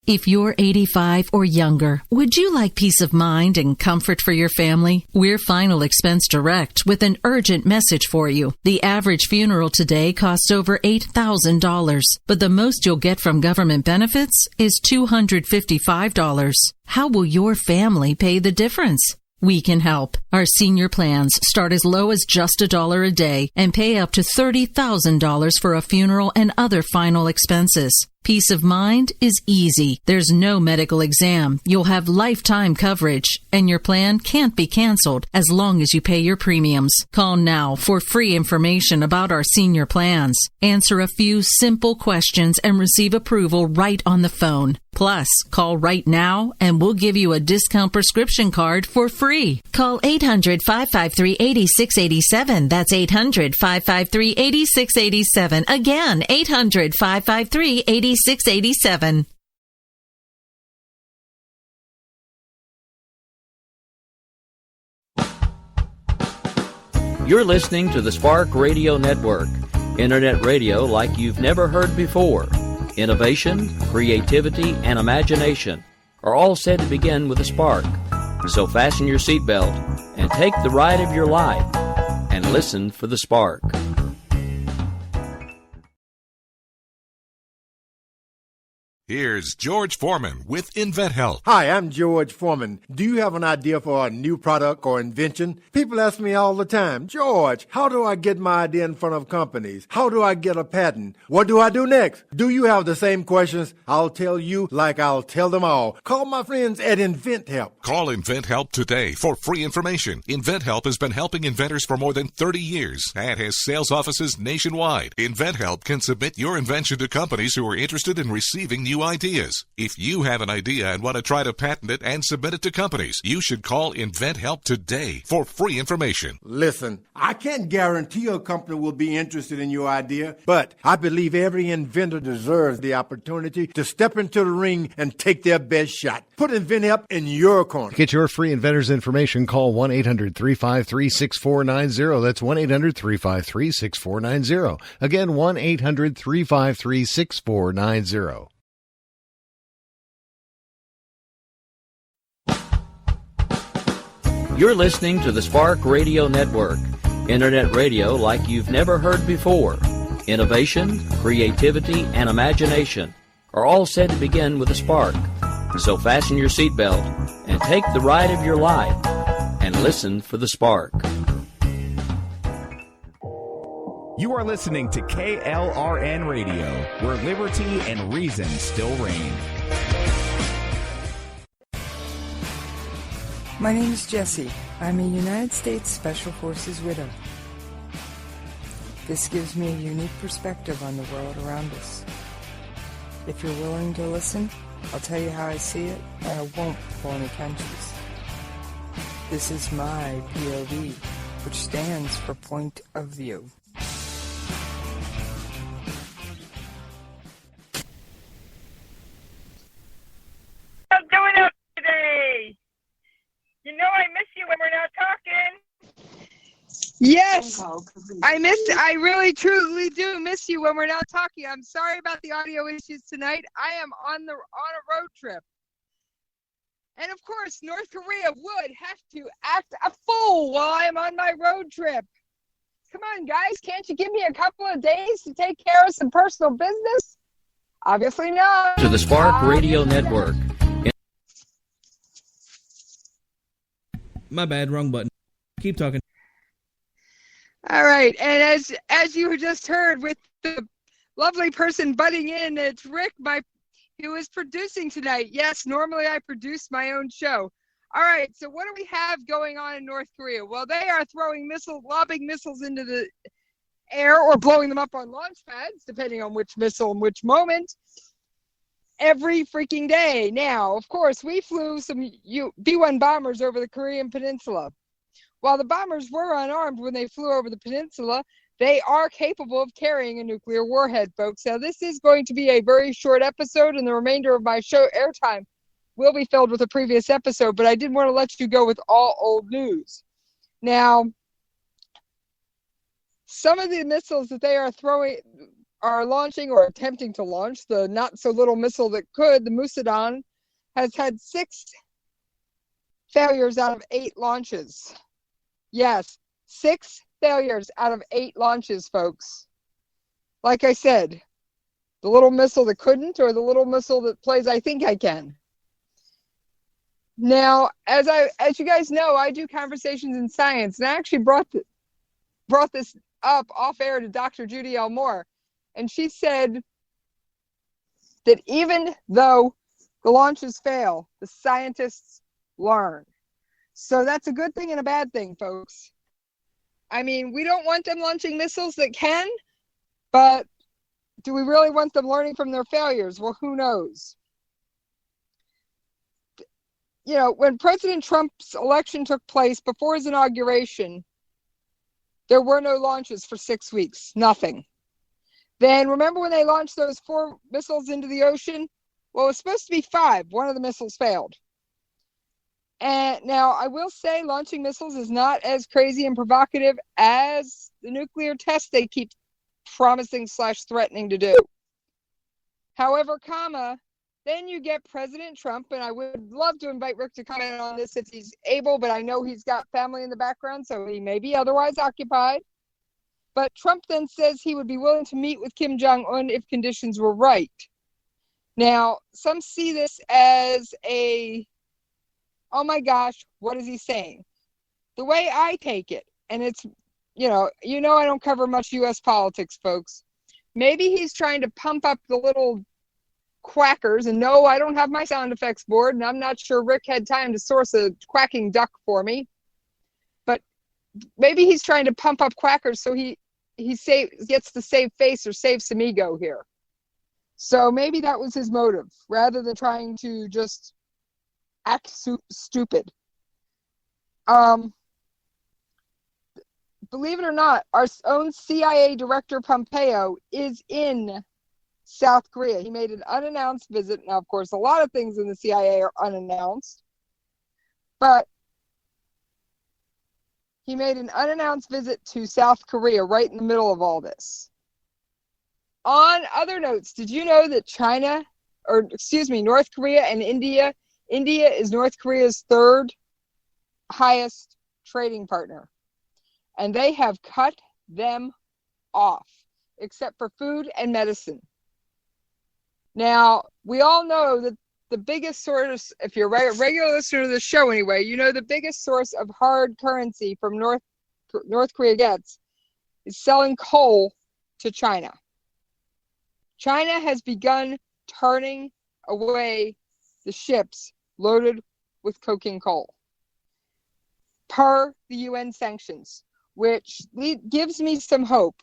If you're 85 or younger, would you like peace of mind and comfort for your family? We're Final Expense Direct with an urgent message for you. The average funeral today costs over $8,000, but the most you'll get from government benefits is $255. How will your family pay the difference? We can help. Our senior plans start as low as just $1 a day and pay up to $30,000 for a funeral and other final expenses. Peace of mind is easy. There's no medical exam. You'll have lifetime coverage, and your plan can't be canceled as long as you pay your premiums. Call now for free information about our senior plans. Answer a few simple questions and receive approval right on the phone. Plus, call right now and we'll give you a discount prescription card for free. Call 800-553-8687. That's 800-553-8687. Again, 800-553-8687. 687. You're listening to the Spark Radio Network, internet radio like you've never heard before. Innovation, creativity, and imagination are all said to begin with a spark. So fasten your seatbelt and take the ride of your life and listen for the spark. Here's George Foreman with InventHelp. Hi, I'm George Foreman. Do you have an idea for a new product or invention? People ask me all the time, George, how do I get my idea in front of companies? How do I get a patent? What do I do next? Do you have the same questions? I'll tell you like I'll tell them all. Call my friends at InventHelp. Call InventHelp today for free information. InventHelp has been helping inventors for more than 30 years and has sales offices nationwide. InventHelp can submit your invention to companies who are interested in receiving new ideas. If you have an idea and want to try to patent it and submit it to companies, you should call InventHelp today for free information. Listen, I can't guarantee a company will be interested in your idea, but I believe every inventor deserves the opportunity to step into the ring and take their best shot. Put InventHelp in your corner. To get your free inventor's information, call 1-800-353-6490. That's 1-800-353-6490. Again, 1-800-353-6490. You're listening to the Spark Radio Network, internet radio like you've never heard before. Innovation, creativity, and imagination are all said to begin with a spark. So fasten your seatbelt and take the ride of your life and listen for the spark. You are listening to KLRN Radio, where liberty and reason still reign. My name is Jessie. I'm a United States Special Forces widow. This gives me a unique perspective on the world around us. If you're willing to listen, I'll tell you how I see it, and I won't pull any punches. This is my POV, which stands for Point of View. I'm doing it today. You know I miss you when we're not talking. Yes, I really truly do miss you when we're not talking. I'm sorry about the audio issues tonight. I am on a road trip. And of course, North Korea would have to act a fool while I'm on my road trip. Come on, guys, can't you give me a couple of days to take care of some personal business? Obviously not. To the Spark Radio Network. My bad, wrong button. Keep talking. All right, and as you just heard with the lovely person butting in, it's Rick, who is producing tonight. Yes, normally I produce my own show. All right, so what do we have going on in North Korea? Well, they are lobbing missiles into the air or blowing them up on launch pads, depending on which missile and which moment, every freaking day. Now, of course, we flew some B-1 bombers over the Korean peninsula. While the bombers were unarmed when they flew over the peninsula, they are capable of carrying a nuclear warhead, folks. Now, this is going to be a very short episode, and the remainder of my show airtime will be filled with a previous episode, but I did want to let you go with all old news. Now, some of the missiles that they are throwing are launching or attempting to launch the not-so-little missile that could, the Musadon, has had 6 failures out of 8 launches. Yes, 6 failures out of 8 launches, folks. Like I said, the little missile that couldn't, or the little missile that plays I think I can. Now, as you guys know, I do conversations in science, and I actually brought this up off air to Dr. Judy L. Moore, and she said that even though the launches fail, the scientists learn. So that's a good thing and a bad thing, folks. I mean, we don't want them launching missiles that can, but do we really want them learning from their failures? Well, who knows? You know, when President Trump's election took place before his inauguration, there were no launches for 6 weeks, nothing. Then remember when they launched those 4 missiles into the ocean? Well, it was supposed to be 5. One of the missiles failed. And now I will say launching missiles is not as crazy and provocative as the nuclear tests they keep promising / threatening to do. However, then you get President Trump, and I would love to invite Rick to comment on this if he's able, but I know he's got family in the background, so he may be otherwise occupied. But Trump then says he would be willing to meet with Kim Jong-un if conditions were right. Now, some see this as oh my gosh, what is he saying? The way I take it, and it's, you know, I don't cover much U.S. politics, folks. Maybe he's trying to pump up the little quackers, and no, I don't have my sound effects board, and I'm not sure Rick had time to source a quacking duck for me. But maybe he's trying to pump up quackers so he gets to save face or save some ego here. So maybe that was his motive, rather than trying to just act stupid. Believe it or not, our own CIA Director Pompeo is in South Korea. He made an unannounced visit. Now, of course, a lot of things in the CIA are unannounced, but he made an unannounced visit to South Korea right in the middle of all this. On other notes, did you know that North Korea and India is North Korea's 3rd highest trading partner, and they have cut them off, except for food and medicine. Now, we all know that the biggest source, if you're a regular listener to the show anyway, you know the biggest source of hard currency from North Korea gets is selling coal to China. China has begun turning away the ships loaded with coking coal per the UN sanctions, which gives me some hope.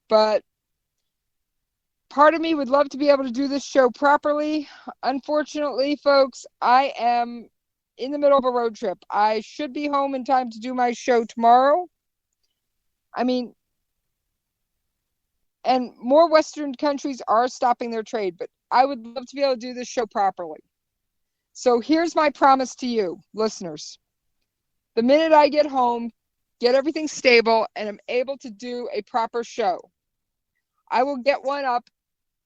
But part of me would love to be able to do this show properly. Unfortunately, folks, I am in the middle of a road trip. I should be home in time to do my show tomorrow. I mean, and more Western countries are stopping their trade, but I would love to be able to do this show properly. So here's my promise to you, listeners. The minute I get home, get everything stable, and am able to do a proper show, I will get one up.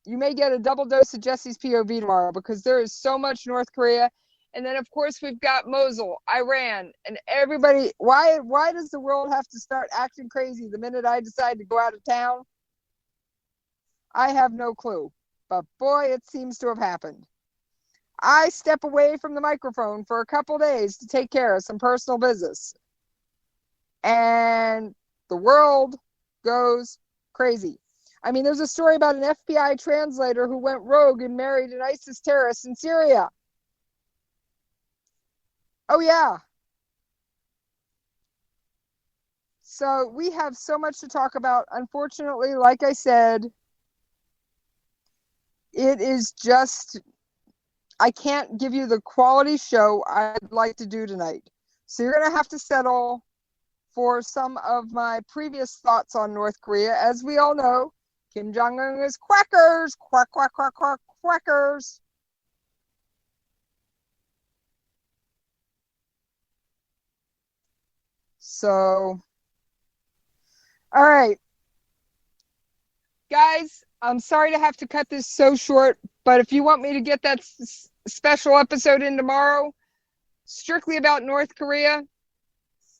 You may get a double dose of Jesse's POV tomorrow, because there is so much North Korea. And then, of course, we've got Mosul, Iran, and everybody. Why does the world have to start acting crazy the minute I decide to go out of town? I have no clue. But boy, it seems to have happened. I step away from the microphone for a couple days to take care of some personal business. And the world goes crazy. I mean, there's a story about an FBI translator who went rogue and married an ISIS terrorist in Syria. Oh, yeah. So we have so much to talk about. Unfortunately, like I said, it is just, I can't give you the quality show I'd like to do tonight. So you're going to have to settle for some of my previous thoughts on North Korea. As we all know, Kim Jong-un is quackers, quack, quack, quack, quack, quackers. So, all right. Guys, I'm sorry to have to cut this so short, but if you want me to get that special episode in tomorrow, strictly about North Korea,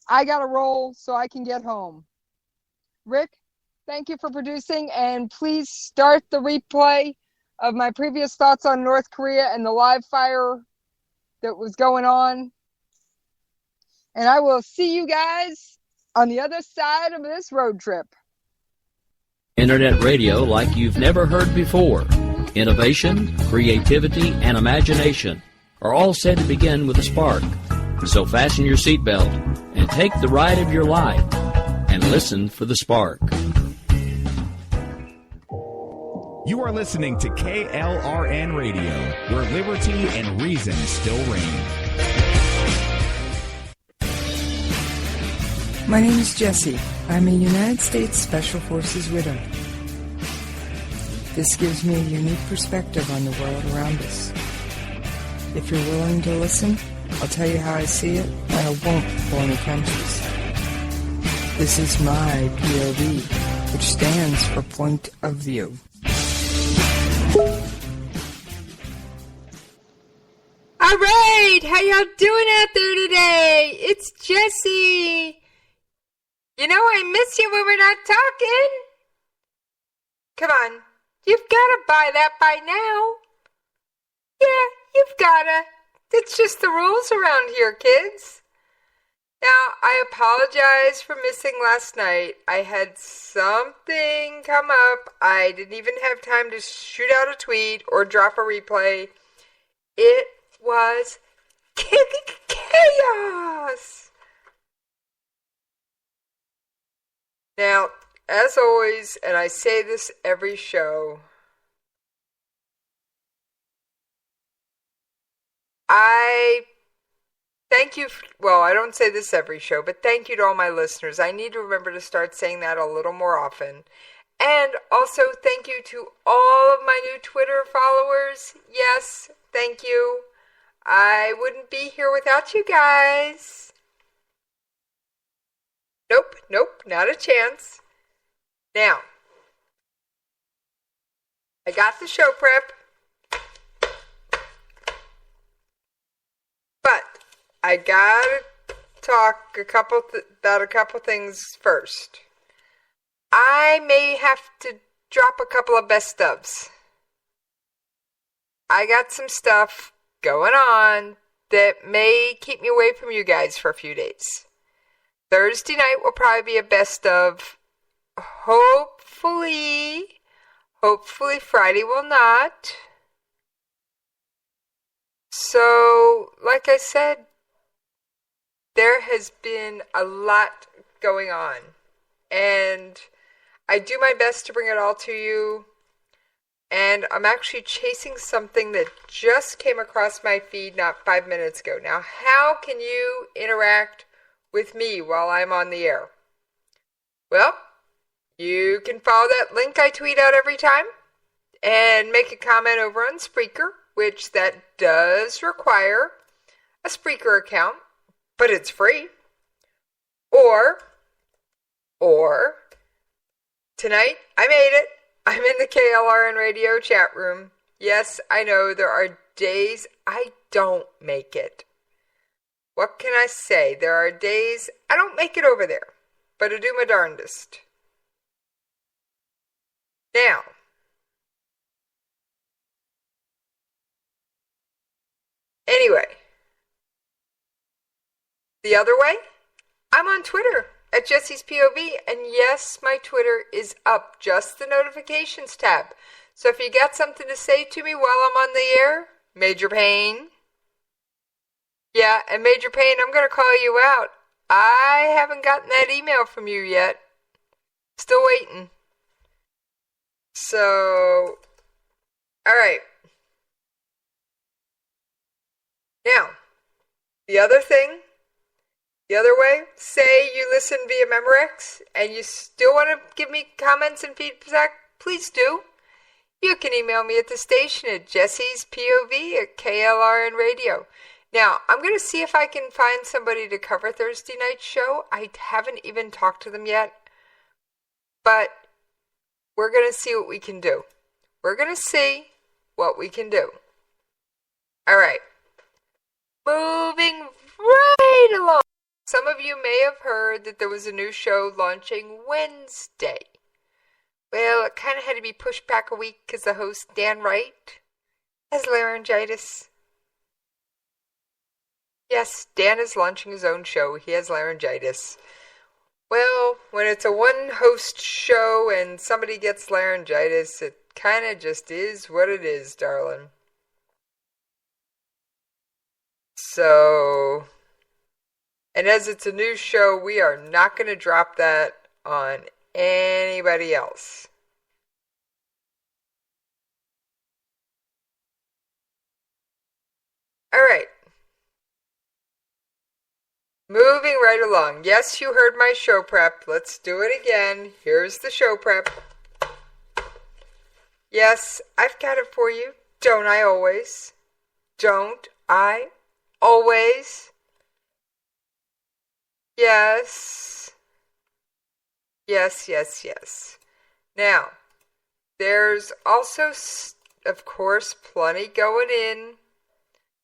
I got to roll so I can get home. Rick, thank you for producing, and please start the replay of my previous thoughts on North Korea and the live fire that was going on. And I will see you guys on the other side of this road trip. Internet radio like you've never heard before. Innovation, creativity, and imagination are all said to begin with a spark. So fasten your seatbelt and take the ride of your life and listen for the spark. You are listening to KLRN Radio, where liberty and reason still reign. My name is Jessie. I'm a United States Special Forces widow. This gives me a unique perspective on the world around us. If you're willing to listen, I'll tell you how I see it, and I won't pull any punches. This is my POV, which stands for point of view. All right, how y'all doing out there today? It's Jessie. You know I miss you when we're not talking. Come on, you've got to buy that by now. Yeah, you've got to. It's just the rules around here, kids. Now, I apologize for missing last night. I had something come up. I didn't even have time to shoot out a tweet or drop a replay. It was chaos. Now, as always, and I say this every show, I thank you. I don't say this every show, but thank you to all my listeners. I need to remember to start saying that a little more often. And also, thank you to all of my new Twitter followers. Yes, thank you. I wouldn't be here without you guys. Nope, not a chance. Now, I got the show prep, but I gotta talk about a couple things first. I may have to drop a couple of best ofs. I got some stuff going on that may keep me away from you guys for a few days. Thursday night will probably be a best of. Hopefully Friday will not. So, like I said, there has been a lot going on. And I do my best to bring it all to you. And I'm actually chasing something that just came across my feed not 5 minutes ago. Now, how can you interact with me while I'm on the air? Well, you can follow that link I tweet out every time and make a comment over on Spreaker, which that does require a Spreaker account, but it's free. Or tonight, I made it. I'm in the KLRN Radio chat room. Yes, I know there are days I don't make it. What can I say? There are days I don't make it over there, but I do my darndest. Now, anyway, the other way, I'm on Twitter at Jessie's POV, and yes, my Twitter is up, just the notifications tab. So if you got something to say to me while I'm on the air, Major Payne. Yeah, and Major Payne, I'm going to call you out. I haven't gotten that email from you yet. Still waiting. So, alright. Now, the other way, say you listen via Memorex and you still want to give me comments and feedback, please do. You can email me at the station at jessiespov@KLRN Radio. Now, I'm going to see if I can find somebody to cover Thursday night's show. I haven't even talked to them yet. But we're going to see what we can do. We're going to see what we can do. All right. Moving right along. Some of you may have heard that there was a new show launching Wednesday. Well, it kind of had to be pushed back a week because the host, Dan Wright, has laryngitis. Yes, Dan is launching his own show. He has laryngitis. Well, when it's a one-host show and somebody gets laryngitis, it kind of just is what it is, darling. So, and as it's a new show, we are not going to drop that on anybody else. All right. Moving right along. Yes, you heard my show prep. Let's do it again. Here's the show prep. Yes, I've got it for you. Don't I always? Don't I always? Yes. Yes, yes, yes. Now, there's also, of course, plenty going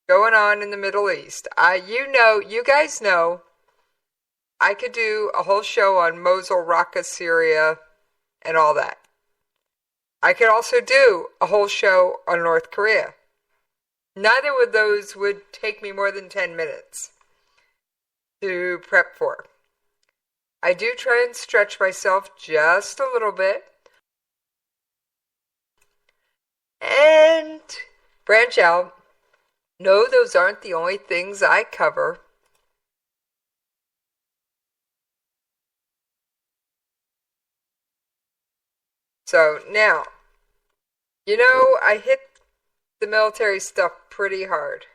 on in the Middle East. You guys know, I could do a whole show on Mosul, Raqqa, Syria, and all that. I could also do a whole show on North Korea. Neither of those would take me more than 10 minutes to prep for. I do try and stretch myself just a little bit and branch out. No, those aren't the only things I cover. So now, I hit the military stuff pretty hard.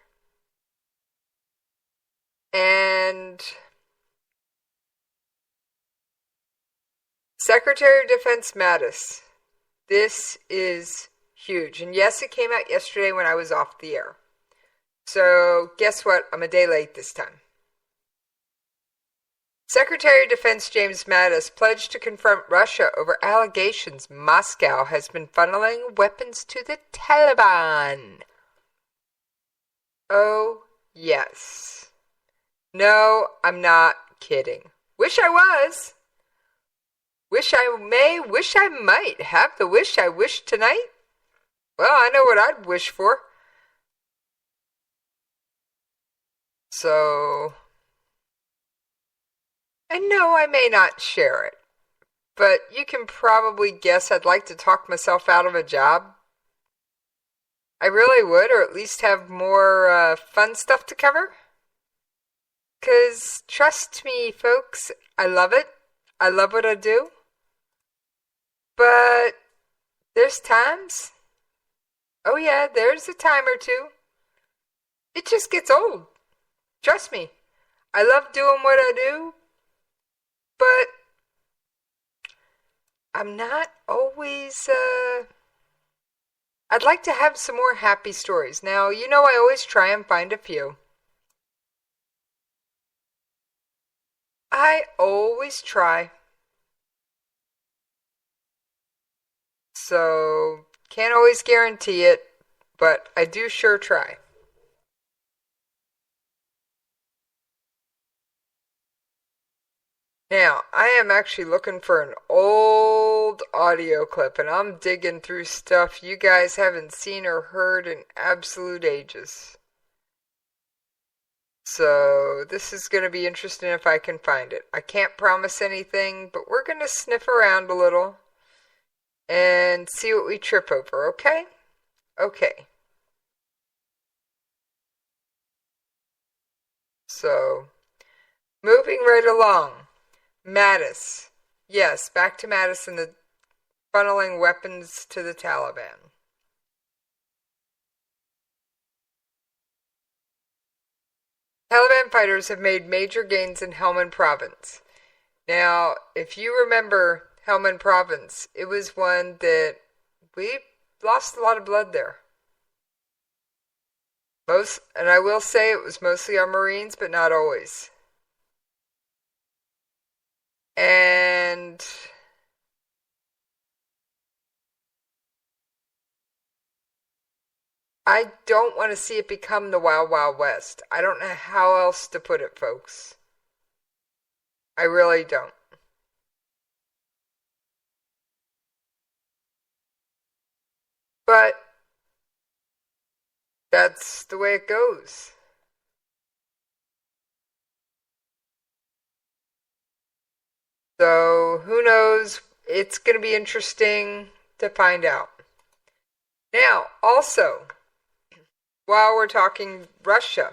And Secretary of Defense Mattis, this is huge. And yes, it came out yesterday when I was off the air. So guess what? I'm a day late this time. Secretary of Defense James Mattis pledged to confront Russia over allegations Moscow has been funneling weapons to the Taliban. Oh, yes. No, I'm not kidding. Wish I was. Wish I might have the wish I wish tonight. Well, I know what I'd wish for. So, I know I may not share it, but you can probably guess I'd like to talk myself out of a job. I really would, or at least have more fun stuff to cover. 'Cause trust me, folks, I love it. I love what I do. But there's times, oh yeah, there's a time or two, it just gets old. Trust me, I love doing what I do, but I'm not always, I'd like to have some more happy stories. Now, I always try and find a few. I always try. So, can't always guarantee it, but I do sure try. Now, I am actually looking for an old audio clip, and I'm digging through stuff you guys haven't seen or heard in absolute ages. So, this is going to be interesting if I can find it. I can't promise anything, but we're going to sniff around a little and see what we trip over, okay? Okay. So, moving right along. Mattis. Yes, back to Mattis and the funneling weapons to the Taliban. Taliban fighters have made major gains in Helmand province. Now, if you remember Helmand province, it was one that we lost a lot of blood there. And I will say it was mostly our Marines, but not always. And I don't want to see it become the Wild Wild West. I don't know how else to put it, folks. I really don't. But that's the way it goes. So, who knows? It's going to be interesting to find out. Now, also, while we're talking Russia.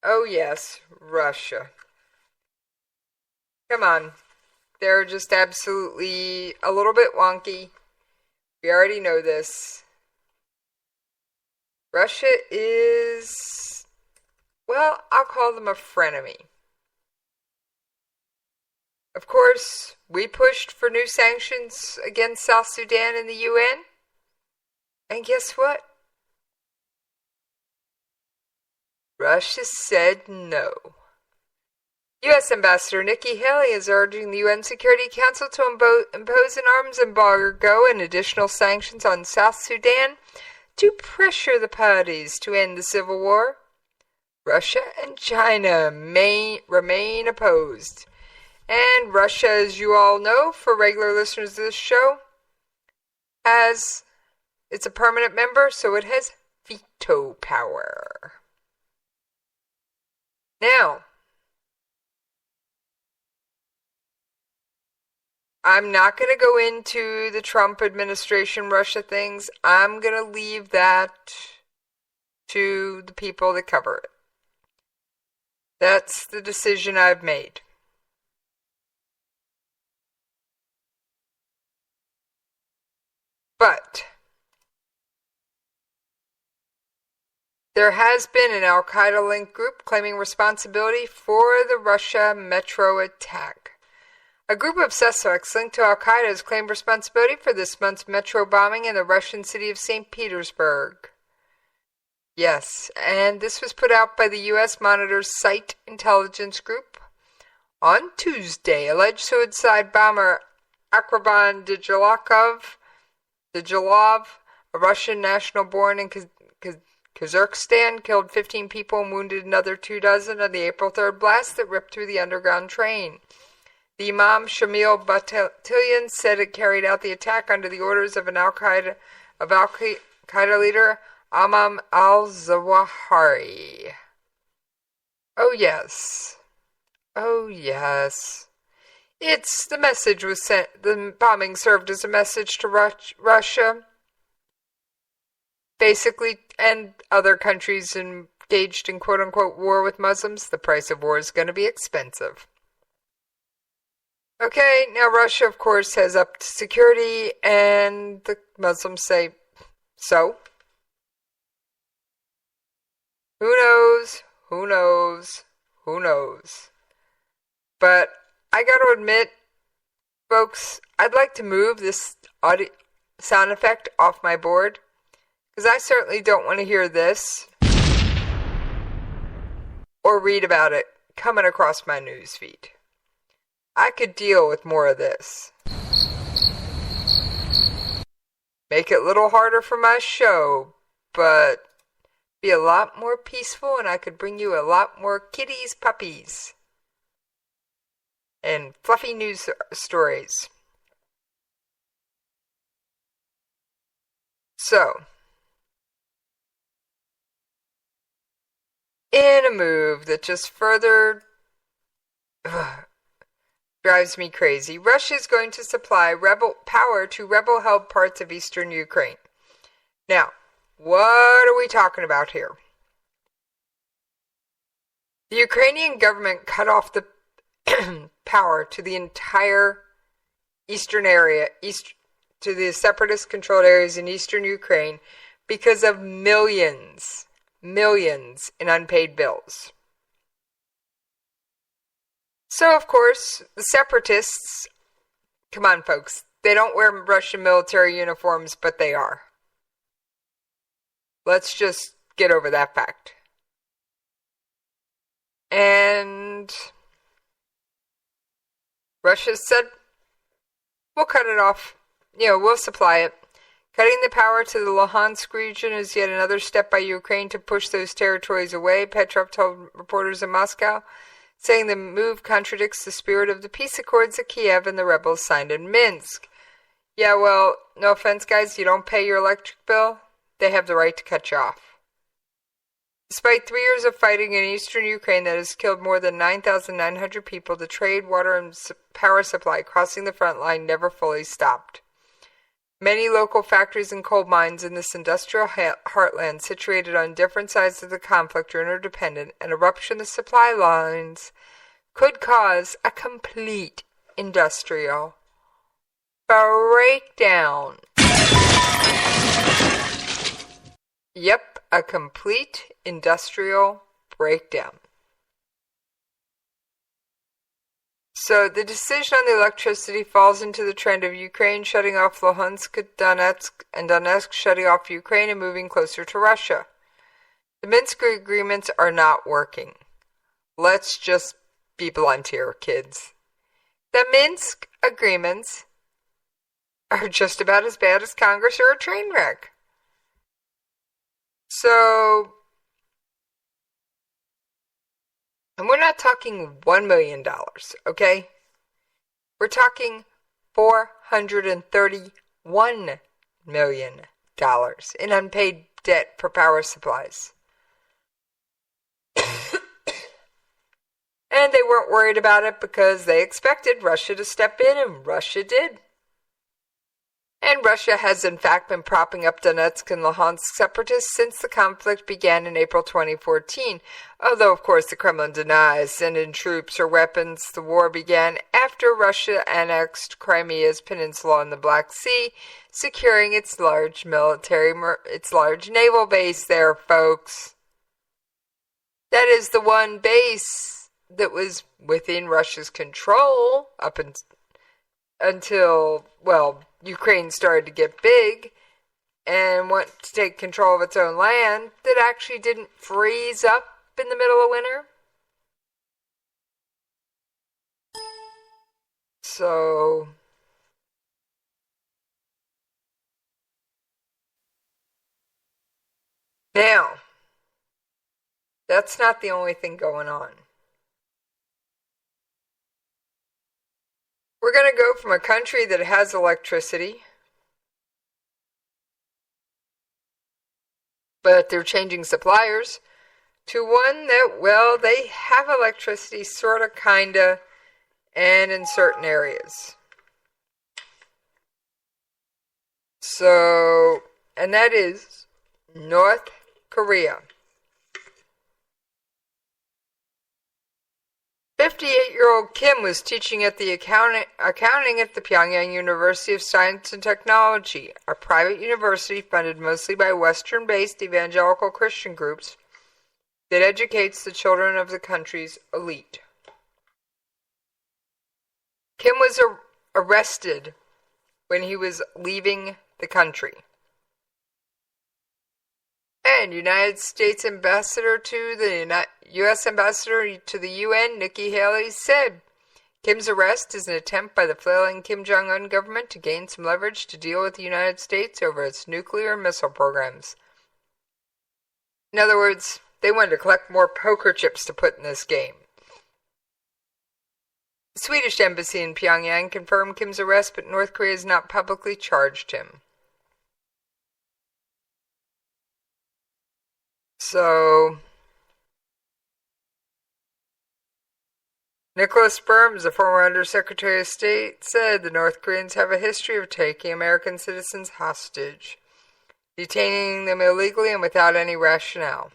Oh yes, Russia. Come on. They're just absolutely a little bit wonky. We already know this. Russia is, well, I'll call them a frenemy. Of course, we pushed for new sanctions against South Sudan in the UN. And guess what? Russia said no. U.S. Ambassador Nikki Haley is urging the UN Security Council to impose an arms embargo and additional sanctions on South Sudan to pressure the parties to end the civil war. Russia and China remain opposed. And Russia, as you all know, for regular listeners of this show, it's a permanent member, so it has veto power. Now, I'm not going to go into the Trump administration Russia things. I'm going to leave that to the people that cover it. That's the decision I've made. But there has been an Al-Qaeda-linked group claiming responsibility for the Russia metro attack. A group of suspects linked to Al-Qaeda has claimed responsibility for this month's metro bombing in the Russian city of St. Petersburg. Yes, and this was put out by the U.S. Monitor's Site Intelligence Group. On Tuesday, alleged suicide bomber Akraban Djilov, a Russian national born in Kazakhstan, killed 15 people and wounded another 24 on the April 3rd blast that ripped through the underground train. The Imam Shamil Battalion said it carried out the attack under the orders of Al-Qaeda leader Ayman al-Zawahiri. Oh yes. Oh yes. The message was sent, the bombing served as a message to Russia, basically, and other countries engaged in quote-unquote war with Muslims. The price of war is going to be expensive. Okay, now Russia, of course, has upped security, and the Muslims say, so? Who knows? Who knows? Who knows? But I got to admit, folks, I'd like to move this audio sound effect off my board, because I certainly don't want to hear this or read about it coming across my news feed. I could deal with more of this. Make it a little harder for my show, but be a lot more peaceful, and I could bring you a lot more kitties, puppies, and fluffy news stories. So, in a move that just further drives me crazy, Russia is going to supply power to rebel-held parts of eastern Ukraine. Now, what are we talking about here? The Ukrainian government cut off the power to the entire eastern area, to the separatist-controlled areas in eastern Ukraine because of millions in unpaid bills. So, of course, the separatists, come on folks, they don't wear Russian military uniforms, but they are. Let's just get over that fact. And Russia said, we'll cut it off. We'll supply it. Cutting the power to the Luhansk region is yet another step by Ukraine to push those territories away, Petrov told reporters in Moscow, saying the move contradicts the spirit of the peace accords that Kiev and the rebels signed in Minsk. Yeah, well, no offense, guys, you don't pay your electric bill, they have the right to cut you off. Despite 3 years of fighting in eastern Ukraine that has killed more than 9,900 people, the trade, water, and power supply crossing the front line never fully stopped. Many local factories and coal mines in this industrial heartland, situated on different sides of the conflict, are interdependent, and a rupture in the supply lines could cause a complete industrial breakdown. Yep, a complete industrial breakdown. So the decision on the electricity falls into the trend of Ukraine shutting off Luhansk, Donetsk, and Donetsk shutting off Ukraine and moving closer to Russia. The Minsk agreements are not working. Let's just be blunt here, kids. The Minsk agreements are just about as bad as Congress or a train wreck. So, and we're not talking $1 million, okay? We're talking $431 million in unpaid debt for power supplies. And they weren't worried about it because they expected Russia to step in, and Russia did. And Russia has in fact been propping up Donetsk and Luhansk separatists since the conflict began in April 2014, although of course the Kremlin denies sending troops or weapons. The war began after Russia annexed Crimea's peninsula on the Black Sea, securing its large naval base there, folks. That is the one base that was within Russia's control up until, well, Ukraine started to get big and want to take control of its own land that actually didn't freeze up in the middle of winter. So, now, that's not the only thing going on. We're going to go from a country that has electricity, but they're changing suppliers, to one that, well, they have electricity sort of, kind of, and in certain areas. So, and that is North Korea. 58-year-old Kim was teaching at the accounting at the Pyongyang University of Science and Technology, a private university funded mostly by Western-based evangelical Christian groups that educates the children of the country's elite. Kim was arrested when he was leaving the country. And United States Ambassador to the U.S. Ambassador to the UN, Nikki Haley, said Kim's arrest is an attempt by the flailing Kim Jong-un government to gain some leverage to deal with the United States over its nuclear and missile programs. In other words, they wanted to collect more poker chips to put in this game. The Swedish embassy in Pyongyang confirmed Kim's arrest, but North Korea has not publicly charged him. So, Nicholas Burns, a former Undersecretary of State, said the North Koreans have a history of taking American citizens hostage, detaining them illegally and without any rationale.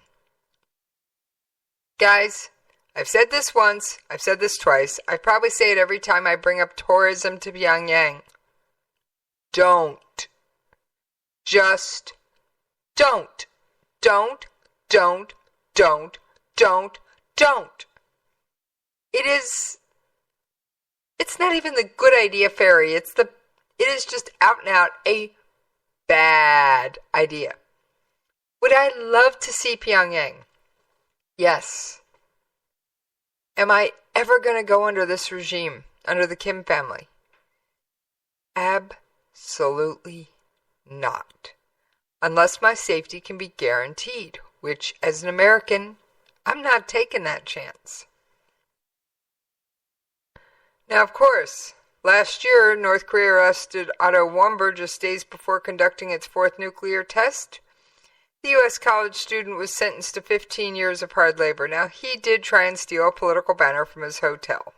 Guys, I've said this once, I've said this twice, I probably say it every time I bring up tourism to Pyongyang. Don't. Just don't. Don't. It's not even the good idea fairy. It is just out and out a bad idea. Would I love to see Pyongyang? Yes. Am I ever going to go under this regime, under the Kim family? Absolutely not. Unless my safety can be guaranteed, which, as an American, I'm not taking that chance. Now, of course, last year, North Korea arrested Otto Warmberg just days before conducting its fourth nuclear test. The U.S. college student was sentenced to 15 years of hard labor. Now, he did try and steal a political banner from his hotel.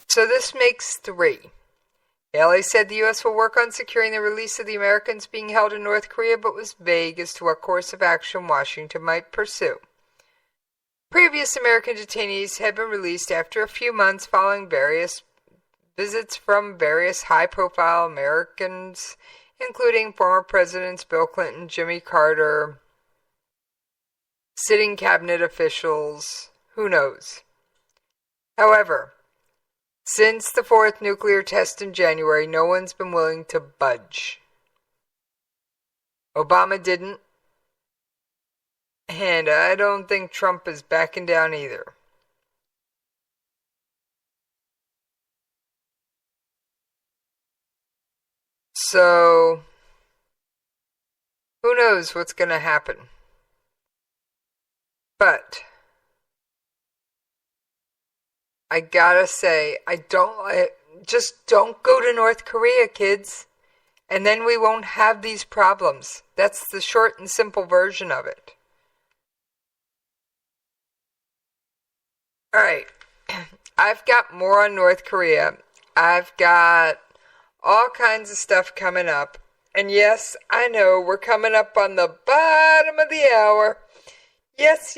So this makes 3. Haley said the U.S. will work on securing the release of the Americans being held in North Korea, but was vague as to what course of action Washington might pursue. Previous American detainees had been released after a few months following various visits from various high-profile Americans, including former Presidents Bill Clinton, Jimmy Carter, sitting cabinet officials, who knows. However, since the fourth nuclear test in January, no one's been willing to budge. Obama didn't, and I don't think Trump is backing down either. So, who knows what's going to happen? But I gotta say, just don't go to North Korea, kids, and then we won't have these problems. That's the short and simple version of it. Alright, I've got more on North Korea. I've got all kinds of stuff coming up. And yes, I know, we're coming up on the bottom of the hour. Yes.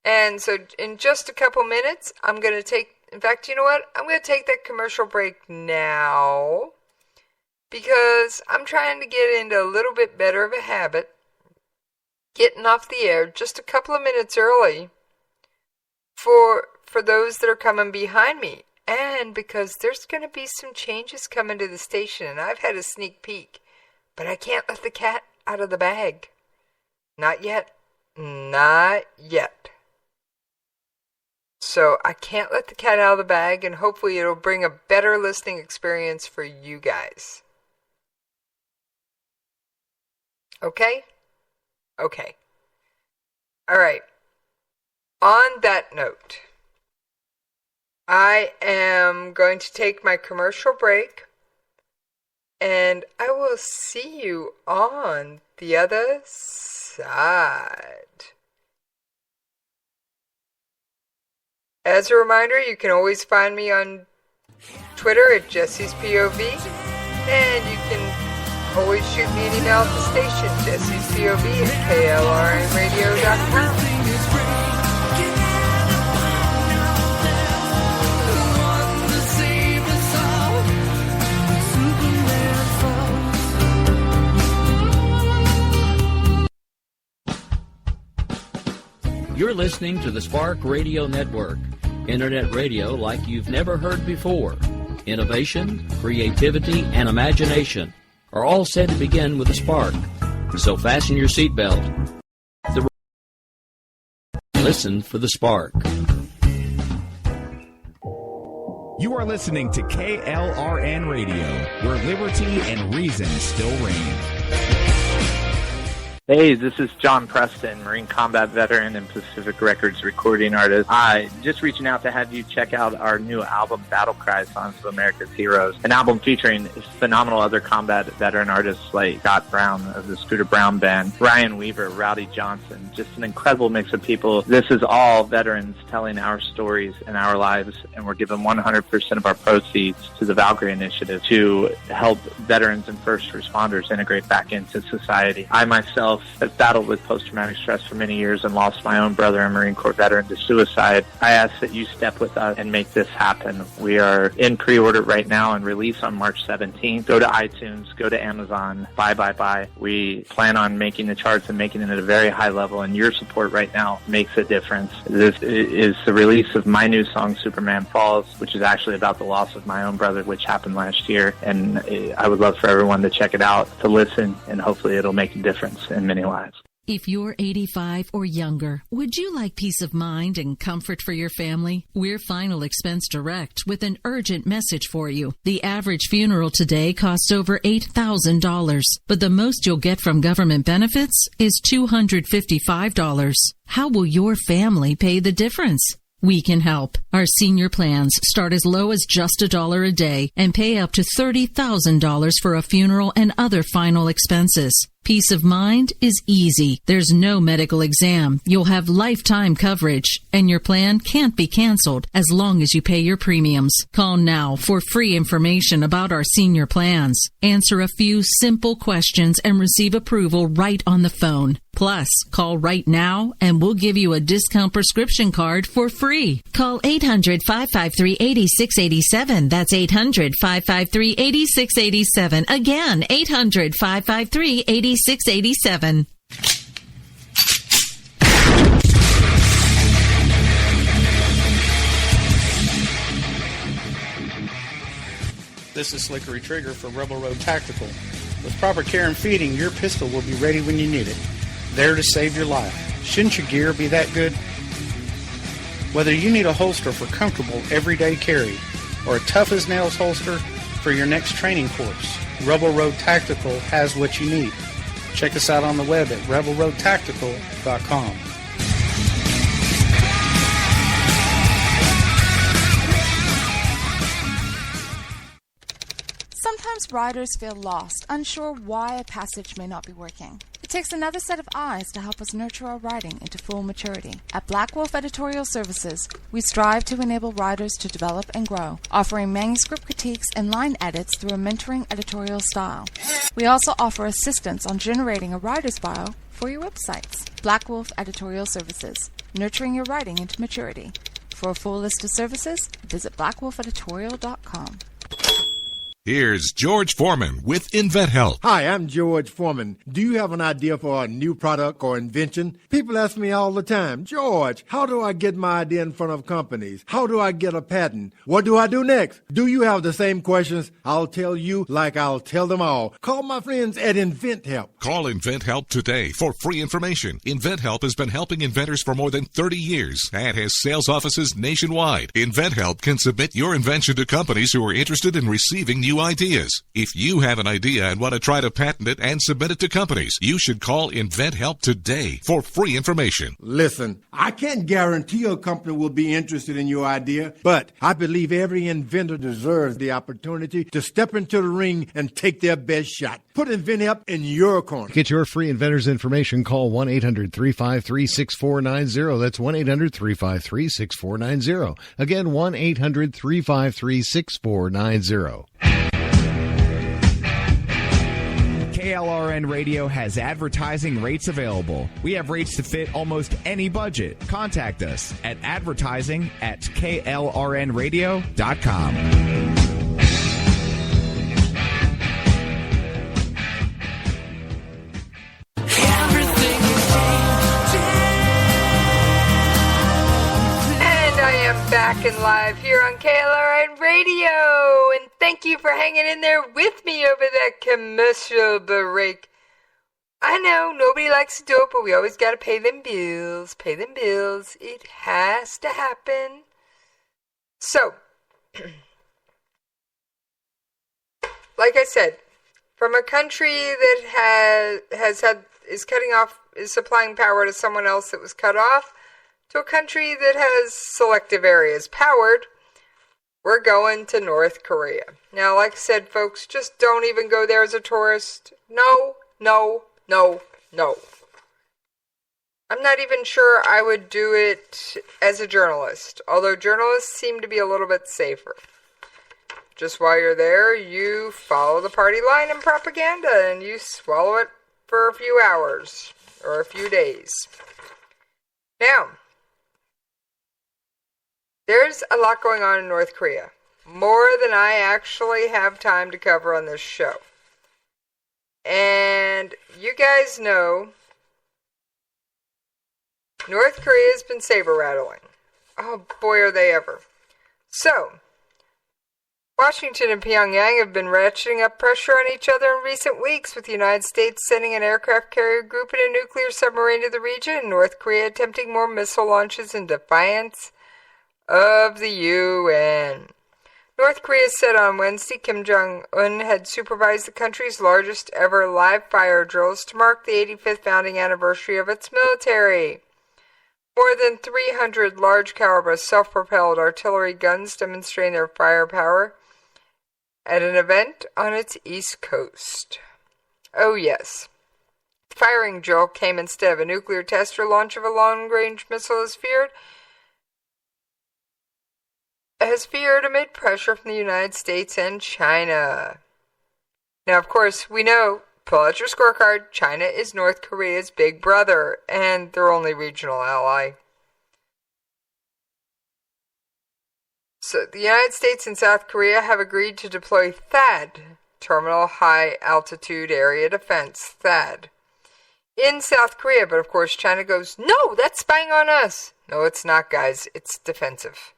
And so in just a couple minutes, I'm going to take, in fact, you know what? I'm going to take that commercial break now because I'm trying to get into a little bit better of a habit, getting off the air just a couple of minutes early for those that are coming behind me. And because there's going to be some changes coming to the station, and I've had a sneak peek, but I can't let the cat out of the bag. Not yet. Not yet. So I can't let the cat out of the bag, and hopefully it'll bring a better listening experience for you guys. Okay? Okay. All right. On that note, I am going to take my commercial break, and I will see you on the other side. As a reminder, you can always find me on Twitter at Jesse's POV, and you can always shoot me an email at the station, jessespov@klrnradio.com. You're listening to the Spark Radio Network, internet radio like you've never heard before. Innovation, creativity, and imagination are all said to begin with a spark. So fasten your seatbelt. Listen for the spark. You are listening to KLRN Radio, where liberty and reason still reign. Hey, this is John Preston, Marine Combat Veteran and Pacific Records recording artist. Just reaching out to have you check out our new album, Battle Cry, Songs of America's Heroes, an album featuring phenomenal other combat veteran artists like Scott Brown of the Scooter Brown Band, Ryan Weaver, Rowdy Johnson, just an incredible mix of people. This is all veterans telling our stories and our lives, and we're giving 100% of our proceeds to the Valkyrie Initiative to help veterans and first responders integrate back into society. I myself have battled with post-traumatic stress for many years and lost my own brother, a Marine Corps veteran, to suicide. I ask that you step with us and make this happen. We are in pre-order right now and release on March 17th. Go to iTunes, go to Amazon, buy. We plan on making the charts and making it at a very high level, and your support right now makes a difference. This is the release of my new song, Superman Falls, which is actually about the loss of my own brother, which happened last year, and I would love for everyone to check it out, to listen, and hopefully it'll make a difference in many lives. If you're 85 or younger, would you like peace of mind and comfort for your family? We're Final Expense Direct with an urgent message for you. The average funeral today costs over $8,000, but the most you'll get from government benefits is $255. How will your family pay the difference? We can help. Our senior plans start as low as just $1 a day and pay up to $30,000 for a funeral and other final expenses. Peace of mind is easy. There's no medical exam. You'll have lifetime coverage, and your plan can't be canceled as long as you pay your premiums. Call now for free information about our senior plans. Answer a few simple questions and receive approval right on the phone. Plus, call right now and we'll give you a discount prescription card for free. Call 800-553-8687. That's 800-553-8687. Again, 800-553-8687. 8687. This is Slickery Trigger for Rebel Road Tactical. With proper care and feeding, your pistol will be ready when you need it. There to save your life. Shouldn't your gear be that good? Whether you need a holster for comfortable everyday carry or a tough-as-nails holster for your next training course, Rebel Road Tactical has what you need. Check us out on the web at rebelroadtactical.com. Sometimes riders feel lost, unsure why a passage may not be working. It takes another set of eyes to help us nurture our writing into full maturity. At Black Wolf Editorial Services, we strive to enable writers to develop and grow, offering manuscript critiques and line edits through a mentoring editorial style. We also offer assistance on generating a writer's bio for your websites. Black Wolf Editorial Services, nurturing your writing into maturity. For a full list of services, visit blackwolfeditorial.com. Here's George Foreman with InventHelp. Hi, I'm George Foreman. Do you have an idea for a new product or invention? People ask me all the time, George, how do I get my idea in front of companies? How do I get a patent? What do I do next? Do you have the same questions? I'll tell you like I'll tell them all. Call my friends at InventHelp. Call InventHelp today for free information. InventHelp has been helping inventors for more than 30 years and has sales offices nationwide. InventHelp can submit your invention to companies who are interested in receiving new ideas. If you have an idea and want to try to patent it and submit it to companies, you should call InventHelp today for free information. Listen, I can't guarantee a company will be interested in your idea, but I believe every inventor deserves the opportunity to step into the ring and take their best shot. Put InventHelp in your corner. To get your free inventor's information, call 1-800-353-6490. That's 1-800-353-6490. Again, 1-800-353-6490. KLRN Radio has advertising rates available. We have rates to fit almost any budget. Contact us at advertising@klrnradio.com. Back and live here on KLRN Radio, and thank you for hanging in there with me over that commercial break. I know nobody likes to do it, but we always got to pay them bills. Pay them bills. It has to happen. So, like I said, from a country that is supplying power to someone else that was cut off, to a country that has selective areas powered, we're going to North Korea. Now, like I said, folks, just don't even go there as a tourist. No, no, no, no. I'm not even sure I would do it as a journalist, although journalists seem to be a little bit safer. Just while you're there, you follow the party line and propaganda, and you swallow it for a few hours or a few days. Now, there's a lot going on in North Korea, more than I actually have time to cover on this show. And you guys know North Korea's been saber rattling. Oh boy, are they ever. So, Washington and Pyongyang have been ratcheting up pressure on each other in recent weeks, with the United States sending an aircraft carrier group and a nuclear submarine to the region, and North Korea attempting more missile launches in defiance of the UN. North Korea said on Wednesday Kim Jong-un had supervised the country's largest ever live fire drills to mark the 85th founding anniversary of its military. More than 300 large-caliber self-propelled artillery guns demonstrating their firepower at an event on its east coast. Oh yes. The firing drill came instead of a nuclear test or launch of a long-range missile as feared amid pressure from the United States and China. Now, of course, we know, pull out your scorecard, China is North Korea's big brother and their only regional ally. So the United States and South Korea have agreed to deploy THAAD, Terminal High Altitude Area Defense, THAAD, in South Korea. But of course China goes, no, that's spying on us. No, it's not, guys. It's defensive.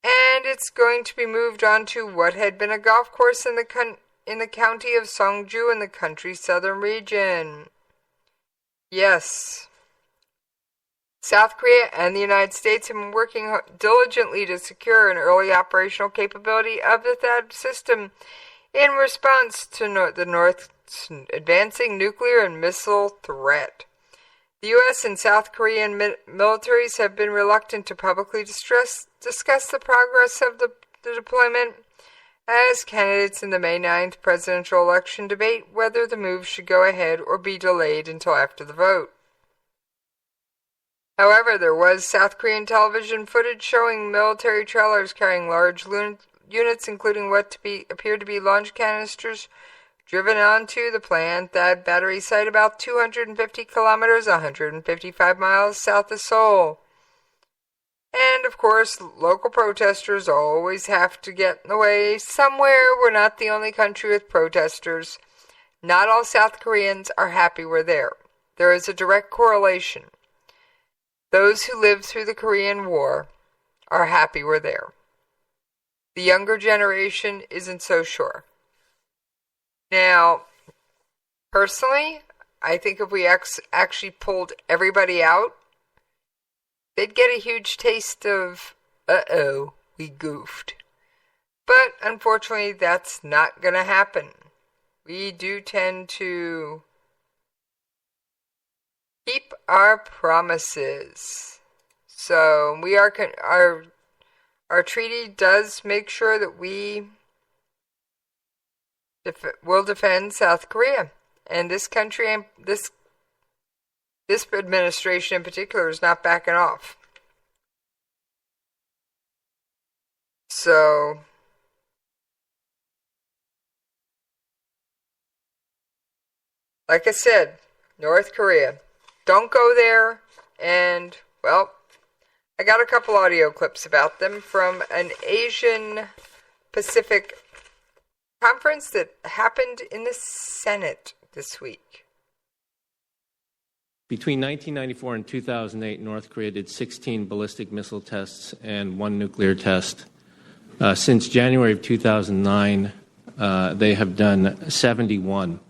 And it's going to be moved on to what had been a golf course in the county of Seongju in the country's southern region. Yes. South Korea and the United States have been working diligently to secure an early operational capability of the THAAD system in response to the North's advancing nuclear and missile threat. The U.S. and South Korean militaries have been reluctant to publicly discuss the progress of the deployment as candidates in the May 9th presidential election debate whether the move should go ahead or be delayed until after the vote. However, there was South Korean television footage showing military trailers carrying large units, including what appeared to be launch canisters, driven onto the planned THAAD battery site about 250 kilometers, 155 miles south of Seoul. And, of course, local protesters always have to get in the way somewhere. We're not the only country with protesters. Not all South Koreans are happy we're there. There is a direct correlation. Those who lived through the Korean War are happy we're there. The younger generation isn't so sure. Now, personally, I think if we actually pulled everybody out, they'd get a huge taste of, uh-oh, we goofed. But, unfortunately, that's not going to happen. We do tend to keep our promises. So, our treaty does make sure that we will defend South Korea. And this country and this administration in particular is not backing off. So, like I said, North Korea, don't go there. And, well, I got a couple audio clips about them from an Asian Pacific conference that happened in the Senate this week. Between 1994 and 2008, North Korea did 16 ballistic missile tests and 1 nuclear test. Since January of 2009, they have done 71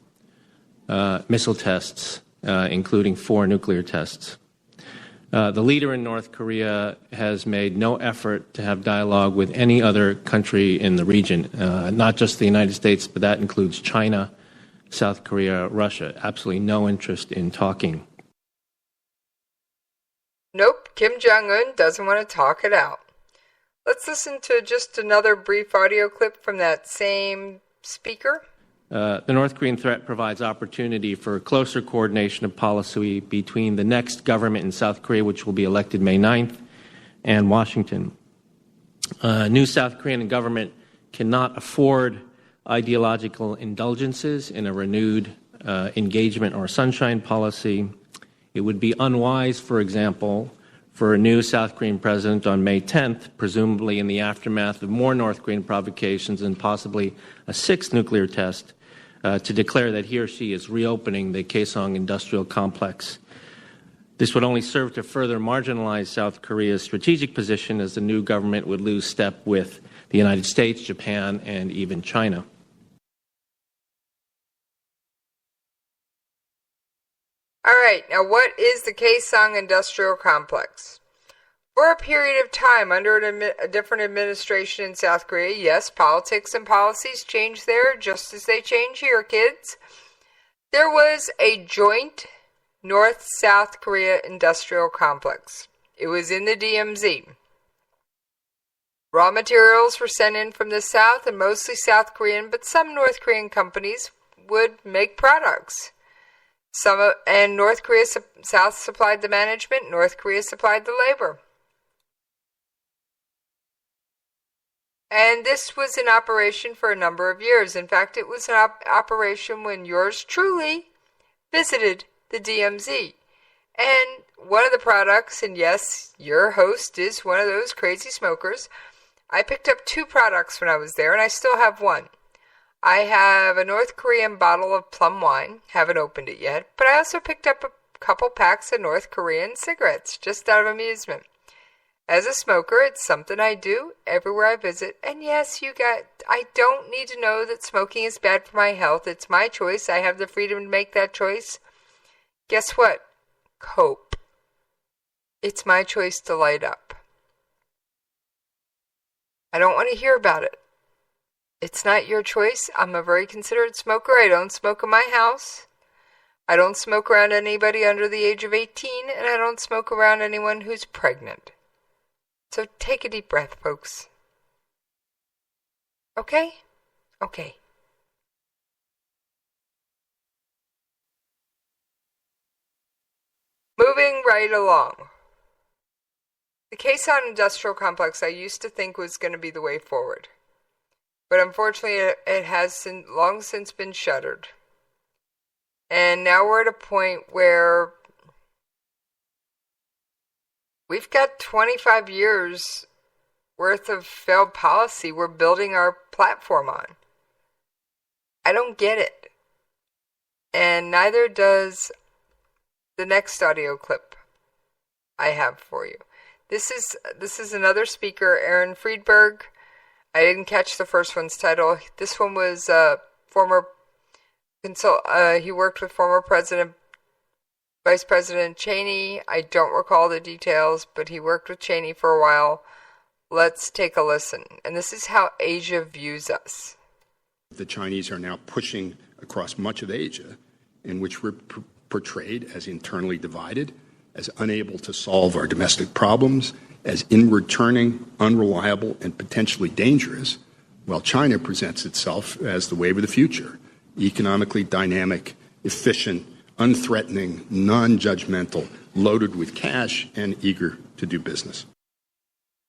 missile tests, including 4 nuclear tests. The leader in North Korea has made no effort to have dialogue with any other country in the region, not just the United States, but that includes China, South Korea, Russia. Absolutely no interest in talking. Nope, Kim Jong-un doesn't want to talk it out. Let's listen to just another brief audio clip from that same speaker. The North Korean threat provides opportunity for closer coordination of policy between the next government in South Korea, which will be elected May 9th, and Washington. New South Korean government cannot afford ideological indulgences in a renewed engagement or sunshine policy. It would be unwise, for example, for a new South Korean president on May 10th, presumably in the aftermath of more North Korean provocations and possibly a 6th nuclear test, to declare that he or she is reopening the Kaesong industrial complex. This would only serve to further marginalize South Korea's strategic position, as the new government would lose step with the United States, Japan, and even China. All right, now what is the Kaesong Industrial Complex? For a period of time under a different administration in South Korea, yes, politics and policies change there just as they change here, kids. There was a joint North-South Korea industrial complex. It was in the DMZ. Raw materials were sent in from the South, and mostly South Korean, but some North Korean companies would make products. And North Korea, South supplied the management, North Korea supplied the labor. And this was in operation for a number of years. In fact, it was an operation when yours truly visited the DMZ. And one of the products, and yes, your host is one of those crazy smokers, I picked up 2 products when I was there, and I still have one. I have a North Korean bottle of plum wine. Haven't opened it yet. But I also picked up a couple packs of North Korean cigarettes, just out of amusement. As a smoker, it's something I do everywhere I visit. And yes, I don't need to know that smoking is bad for my health. It's my choice. I have the freedom to make that choice. Guess what? Cope. It's my choice to light up. I don't want to hear about it. It's not your choice. I'm a very considerate smoker. I don't smoke in my house. I don't smoke around anybody under the age of 18, and I don't smoke around anyone who's pregnant. So take a deep breath, folks. Okay? Okay. Moving right along. The Kaesong Industrial Complex I used to think was going to be the way forward. But unfortunately, it has long since been shuttered. And now we're at a point where we've got 25 years worth of failed policy we're building our platform on. I don't get it. And neither does the next audio clip I have for you. This is another speaker, Aaron Friedberg. I didn't catch the first one's title. This one was former he worked with former Vice President Cheney. I don't recall the details, but he worked with Cheney for a while. Let's take a listen. And this is how Asia views us. The Chinese are now pushing across much of Asia, in which we're portrayed as internally divided, as unable to solve our domestic problems, as inward turning, unreliable, and potentially dangerous, while China presents itself as the wave of the future, economically dynamic, efficient, unthreatening, non-judgmental, loaded with cash, and eager to do business.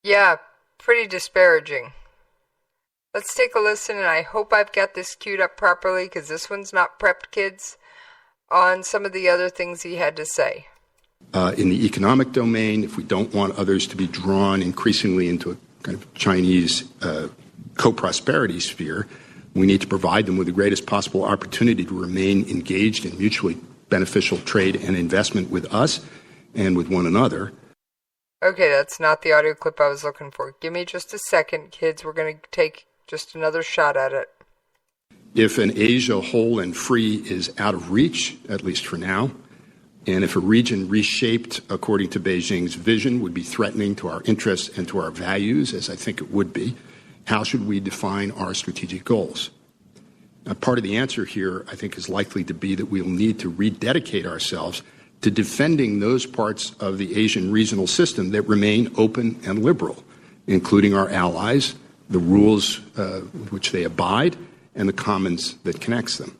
Yeah, pretty disparaging. Let's take a listen, and I hope I've got this queued up properly, because this one's not prepped, kids, on some of the other things he had to say. In the economic domain, if we don't want others to be drawn increasingly into a kind of Chinese co-prosperity sphere, we need to provide them with the greatest possible opportunity to remain engaged in mutually beneficial trade and investment with us and with one another. Okay, that's not the audio clip I was looking for. Give me just a second, kids. We're going to take just another shot at it. If an Asia whole and free is out of reach, at least for now, and if a region reshaped according to Beijing's vision would be threatening to our interests and to our values, as I think it would be, how should we define our strategic goals? Now, part of the answer here, I think, is likely to be that we'll need to rededicate ourselves to defending those parts of the Asian regional system that remain open and liberal, including our allies, the rules which they abide, and the commons that connects them.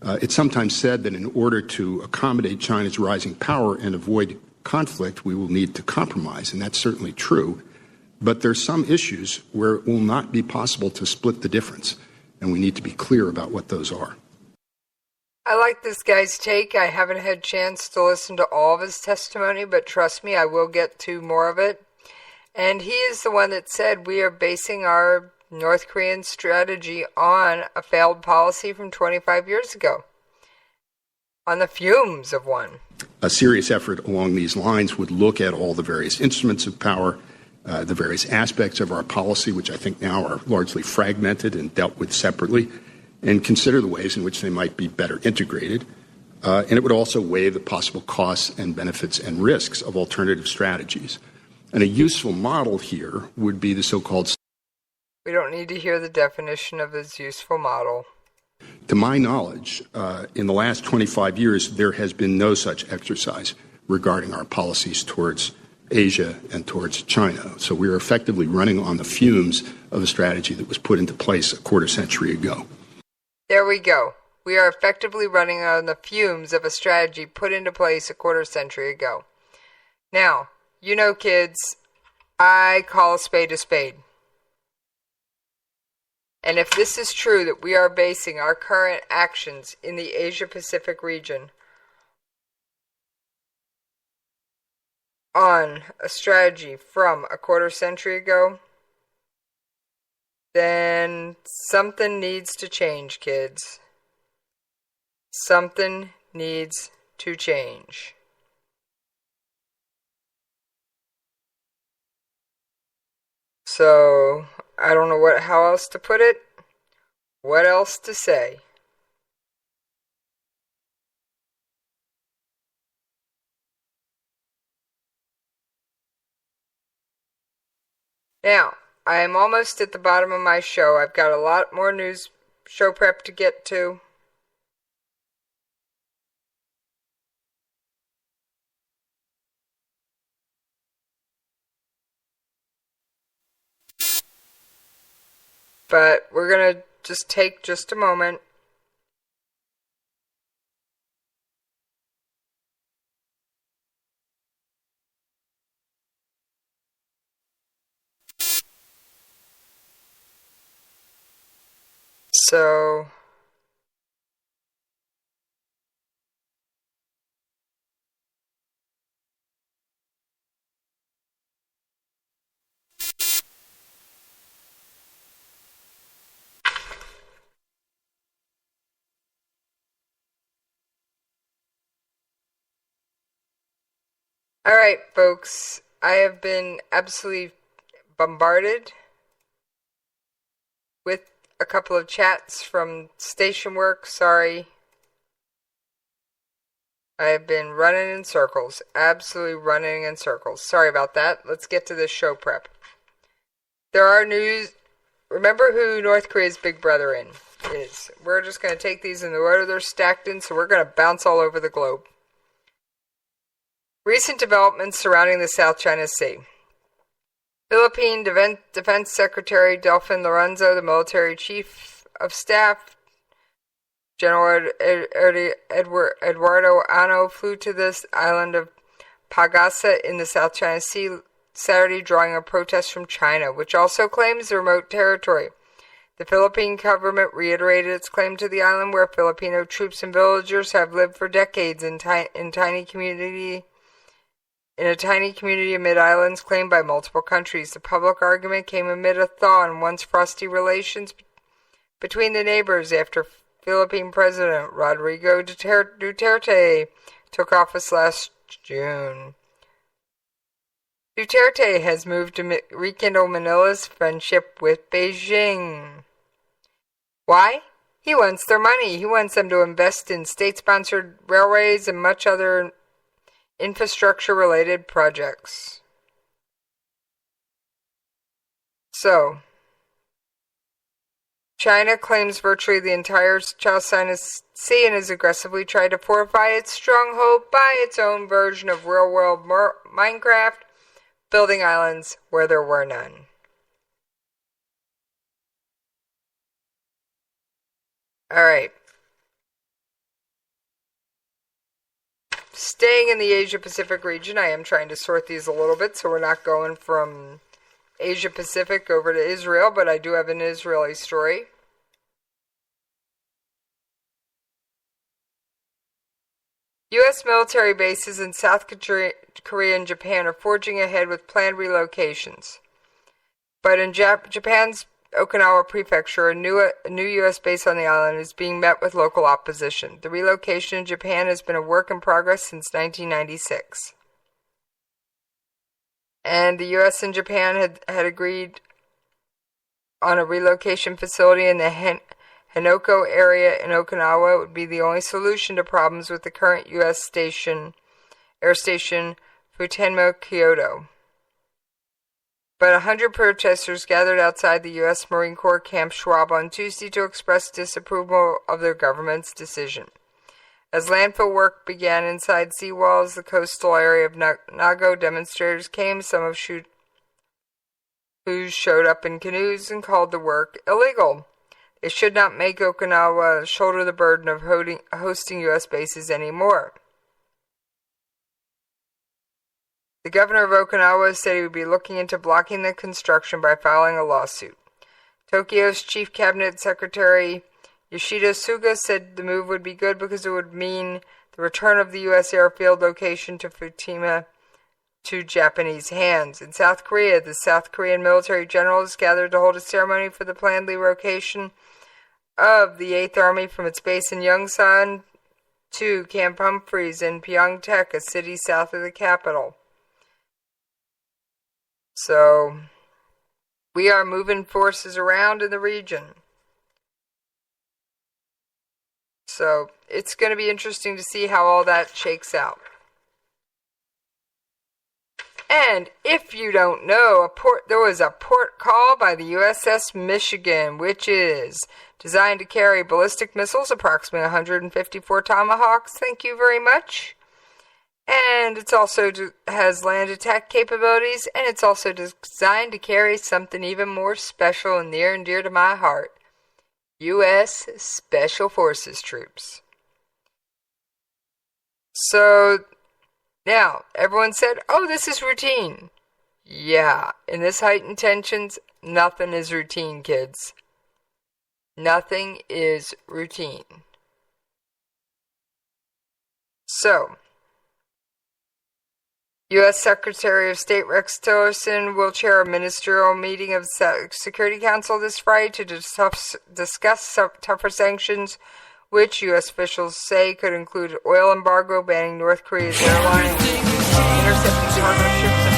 It's sometimes said that in order to accommodate China's rising power and avoid conflict, we will need to compromise, and that's certainly true. But there's some issues where it will not be possible to split the difference, and we need to be clear about what those are. I like this guy's take. I haven't had a chance to listen to all of his testimony, but trust me, I will get to more of it. And he is the one that said we are basing our North Korean strategy on a failed policy from 25 years ago, on the fumes of one. A serious effort along these lines would look at all the various instruments of power, the various aspects of our policy, which I think now are largely fragmented and dealt with separately, and consider the ways in which they might be better integrated. And it would also weigh the possible costs and benefits and risks of alternative strategies. And a useful model here would be the so-called... We don't need to hear the definition of his useful model. To my knowledge, in the last 25 years, there has been no such exercise regarding our policies towards Asia and towards China. So we are effectively running on the fumes of a strategy that was put into place a quarter century ago. There we go. We are effectively running on the fumes of a strategy put into place a quarter century ago. Now, you know, kids, I call a spade a spade. And if this is true that we are basing our current actions in the Asia-Pacific region on a strategy from a quarter century ago, then something needs to change, kids. Something needs to change. So, I don't know how else to put it. What else to say? Now, I am almost at the bottom of my show. I've got a lot more news show prep to get to. But we're going to just take just a moment. So, all right, folks, I have been absolutely bombarded with a couple of chats from station work. Sorry. I have been running in circles. Absolutely running in circles. Sorry about that. Let's get to this show prep. There are news. Remember who North Korea's big brother is. We're just going to take these in the order they're stacked in, so we're going to bounce all over the globe. Recent developments surrounding the South China Sea. Philippine Defense Secretary Delfin Lorenzo, the military chief of staff, General Eduardo Ano, flew to this island of Pagasa in the South China Sea Saturday, drawing a protest from China, which also claims the remote territory. The Philippine government reiterated its claim to the island, where Filipino troops and villagers have lived for decades in a tiny community amid islands claimed by multiple countries. The public argument came amid a thaw in once frosty relations between the neighbors after Philippine President Rodrigo Duterte took office last June. Duterte has moved to rekindle Manila's friendship with Beijing. Why? He wants their money. He wants them to invest in state-sponsored railways and much other infrastructure-related projects. So, China claims virtually the entire South China Sea and has aggressively tried to fortify its stronghold by its own version of real-world Minecraft, building islands where there were none. Alright. Staying in the Asia-Pacific region, I am trying to sort these a little bit, so we're not going from Asia-Pacific over to Israel, but I do have an Israeli story. U.S. military bases in South Korea and Japan are forging ahead with planned relocations. But in Japan's Okinawa Prefecture, a new U.S. base on the island, is being met with local opposition. The relocation in Japan has been a work in progress since 1996. And the U.S. and Japan had agreed on a relocation facility in the Henoko area in Okinawa. It would be the only solution to problems with the current U.S. air station Futenma Kyoto. But 100 protesters gathered outside the U.S. Marine Corps Camp Schwab on Tuesday to express disapproval of their government's decision. As landfill work began inside seawalls, the coastal area of Nago, demonstrators came, some of who showed up in canoes and called the work illegal. They should not make Okinawa shoulder the burden of hosting U.S. bases anymore. The governor of Okinawa said he would be looking into blocking the construction by filing a lawsuit. Tokyo's Chief Cabinet Secretary Yoshida Suga said the move would be good because it would mean the return of the U.S. airfield location to Futenma to Japanese hands. In South Korea, the South Korean military generals gathered to hold a ceremony for the planned relocation of the 8th Army from its base in Yongsan to Camp Humphreys in Pyeongtaek, a city south of the capital. So, we are moving forces around in the region. So, it's going to be interesting to see how all that shakes out. And if you don't know, there was a port call by the USS Michigan, which is designed to carry ballistic missiles, approximately 154 Tomahawks. Thank you very much. And it's also has land attack capabilities, and it's also designed to carry something even more special and near and dear to my heart. U.S. Special Forces troops. So, now, everyone said, oh, this is routine. Yeah, in this heightened tensions, nothing is routine, kids. Nothing is routine. So, U.S. Secretary of State Rex Tillerson will chair a ministerial meeting of Security Council this Friday to discuss tougher sanctions, which U.S. officials say could include oil embargo, banning North Korea's airlines, intercepting cargo ships